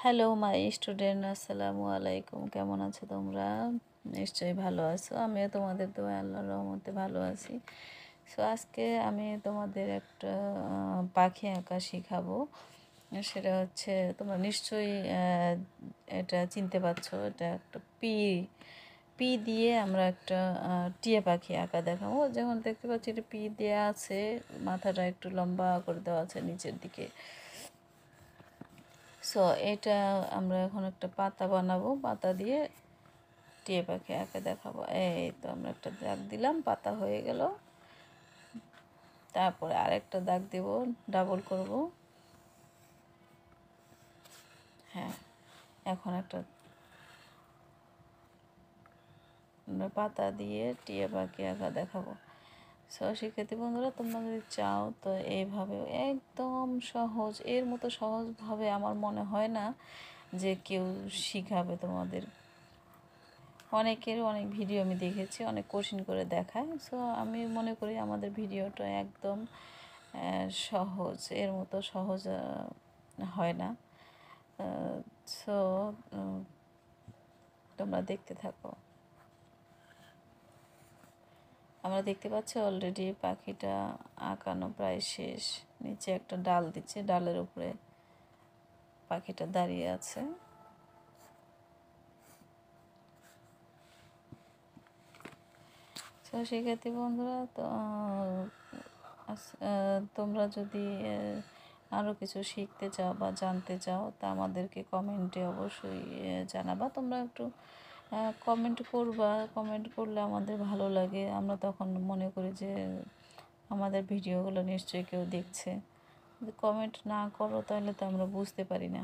Hello my student, আসসালামু আলাইকুম। কেমন আছো তোমরা? নিশ্চয়ই ভালো আছো। আমিও তোমাদের দোয়া আল্লাহর রহমতে ভালো আছি। সো আজকে আমি তোমাদের একটা পাখি আঁকা শেখাবো। সেটা হচ্ছে তোমরা নিশ্চয়ই এটা চিনতে পারছো। এটা একটা পি পি দিয়ে আমরা একটা টিয়া পাখি আঁকা দেখাবো। যেমন দেখতে পাচ্ছি এটা পি দেওয়া আছে, মাথাটা একটু লম্বা করে দেওয়া আছে নিচের দিকে। সো এটা আমরা এখন একটা পাতা বানাবো, পাতা দিয়ে টিয়া পাখি আঁকে দেখাবো। এই তো আমরা একটা দাগ দিলাম, পাতা হয়ে গেল। তারপরে আরেকটা দাগ দেব, ডাবল করব। হ্যাঁ, এখন একটা আমরা পাতা দিয়ে টিয়া পাখি আঁকা দেখাবো। সো শিক্ষার্থী বন্ধুরা, তোমরা যদি চাও তো এইভাবে একদম সহজ, এর মতো সহজভাবে আমার মনে হয় না যে কেউ শিখাবে তোমাদের। অনেকের অনেক ভিডিও আমি দেখেছি, অনেক কোশ্চেন করে দেখায়। সো আমি মনে করি আমাদের ভিডিওটা একদম সহজ, এর মতো সহজ হয় না। সো তোমরা দেখতে থাকো। আমরা দেখতে পাচ্ছি অলরেডি পাখিটা আঁকানো প্রায় শেষ। নিচে একটা ডাল দিচ্ছে, ডালের উপরে পাখিটা দাঁড়িয়ে আছে। তো শিক্ষার্থী বন্ধুরা, তো তোমরা যদি আরও কিছু শিখতে চাও বা জানতে চাও তা আমাদেরকে কমেন্টে অবশ্যই জানাবা। তোমরা একটু কমেন্ট করবা, কমেন্ট করলে আমাদের ভালো লাগে। আমরা তখন মনে করি যে আমাদের ভিডিওগুলো নিশ্চয়ই কেউ দেখছে। যদি কমেন্ট না করো তাহলে তো আমরা বুঝতে পারি না।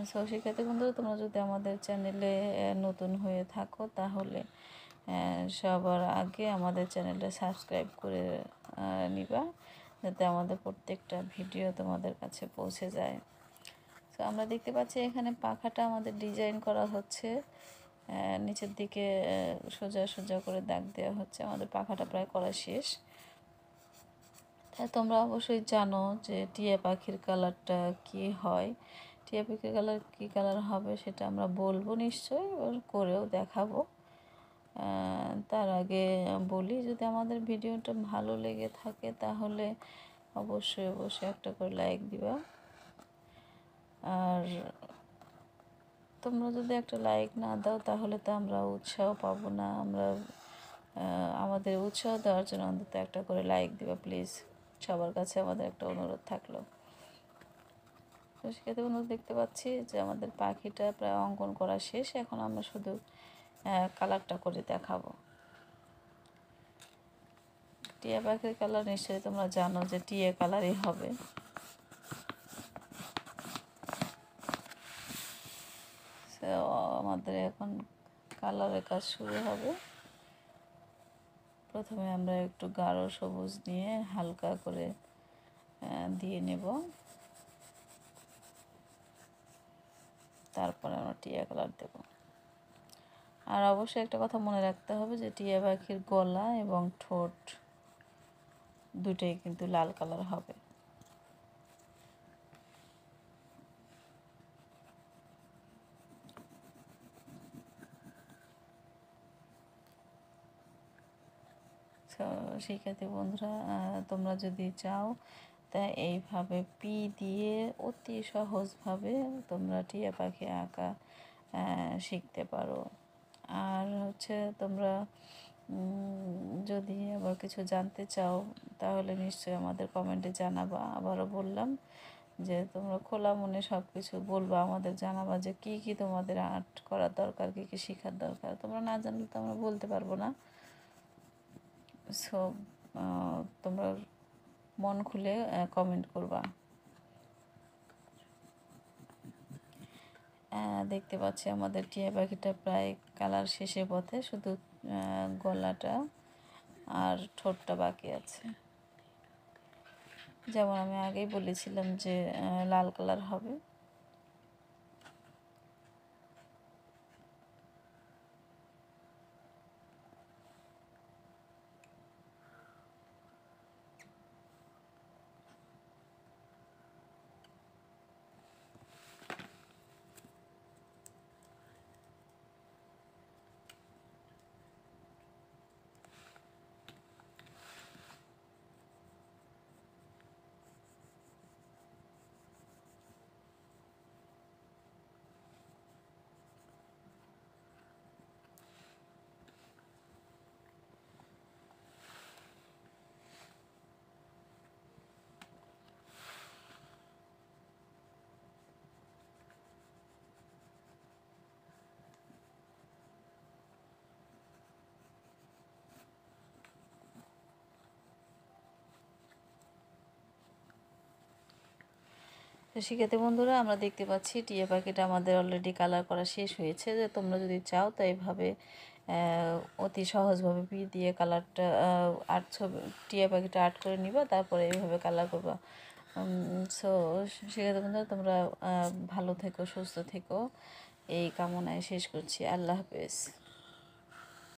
সো শিক্ষার্থী বন্ধুরা, তোমরা যদি আমাদের চ্যানেলে নতুন হয়ে থাকো তাহলে সবার আগে আমাদের চ্যানেলটা সাবস্ক্রাইব করে নিবা, যাতে আমাদের প্রত্যেকটা ভিডিও তোমাদের কাছে পৌঁছে যায়। তো আমরা দেখতে পাচ্ছি এখানে পাখাটা আমাদের ডিজাইন করা হচ্ছে, নিচের দিকে সোজা সোজা করে দাগ দেওয়া হচ্ছে। আমাদের পাখাটা প্রায় করা শেষ। তাই তোমরা অবশ্যই জানো যে টিয়া পাখির কালারটা কি হয়। টিয়া পাখির কালার কী কালার হবে সেটা আমরা বলবো নিশ্চয়ই, করেও দেখাবো। তার আগে বলি, যদি আমাদের ভিডিওটা ভালো লেগে থাকে তাহলে অবশ্যই অবশ্যই একটা করে লাইক দিবা। আর তোমরা যদি একটা লাইক না দাও তাহলে তো আমরা উৎসাহ পাবো না। আমাদের উৎসাহ দেওয়ার জন্য অন্তত একটা করে লাইক দিবা প্লিজ। সবার কাছে আমাদের একটা অনুরোধ থাকলো। তো সেক্ষেত্রে বন্ধু দেখতে পাচ্ছি যে আমাদের পাখিটা প্রায় অঙ্কন করা শেষ। এখন আমরা শুধু কালারটা করে দেখাবো। টিয়া পাখির কালার নিশ্চয়ই তোমরা জানো যে টিয়া কালারই হবে। আমাদের এখন কালারের কাজ শুরু হবে। প্রথমে আমরা একটু গাঢ় সবুজ নিয়ে হালকা করে দিয়ে নেব, তারপরে আমরা টিয়া কালার দেব। আর অবশ্যই একটা কথা মনে রাখতে হবে যে টিয়া পাখির গলা এবং ঠোঁট দুটোই কিন্তু লাল কালার হবে। শিক্ষার্থী বন্ধুরা, তোমরা যদি চাও তা এইভাবে পি দিয়ে অতি সহজভাবে তোমরা টিয়া পাখি আঁকা শিখতে পারো। আর হচ্ছে তোমরা যদি আবার কিছু জানতে চাও তাহলে নিশ্চয়ই আমাদের কমেন্টে জানাবা। আবারও বললাম যে তোমরা খোলা মনে সব কিছু বলবা, আমাদের জানাবা যে কী কী তোমাদের আর্ট করার দরকার, কী কী শেখার দরকার। তোমরা না জানলে তো আমরা বলতে পারবো না। সো তোমরা মন খুলে কমেন্ট করবা। দেখতে পাচ্ছি আমাদের টিয়া পাখিটা প্রায় কালার শেষের পথে, শুধু গলাটা আর ঠোঁটটা বাকি আছে। যেমন আমি আগেই বলেছিলাম যে লাল কালার হবে। তো শিক্ষার্থী বন্ধুরা, আমরা দেখতে পাচ্ছি টিয়া পাখিটা আমাদের অলরেডি কালার করা শেষ হয়েছে। যে তোমরা যদি চাও তো এইভাবে অতি সহজভাবে পি দিয়ে কালারটা আর্ট ছবি টিয়া পাখিটা আর্ট করে নিবা, তারপরে এইভাবে কালার করবা। সো শিক্ষার্থী বন্ধুরা, তোমরা ভালো থেকো, সুস্থ থেকো, এই কামনায় শেষ করছি। আল্লাহ হাফেজ।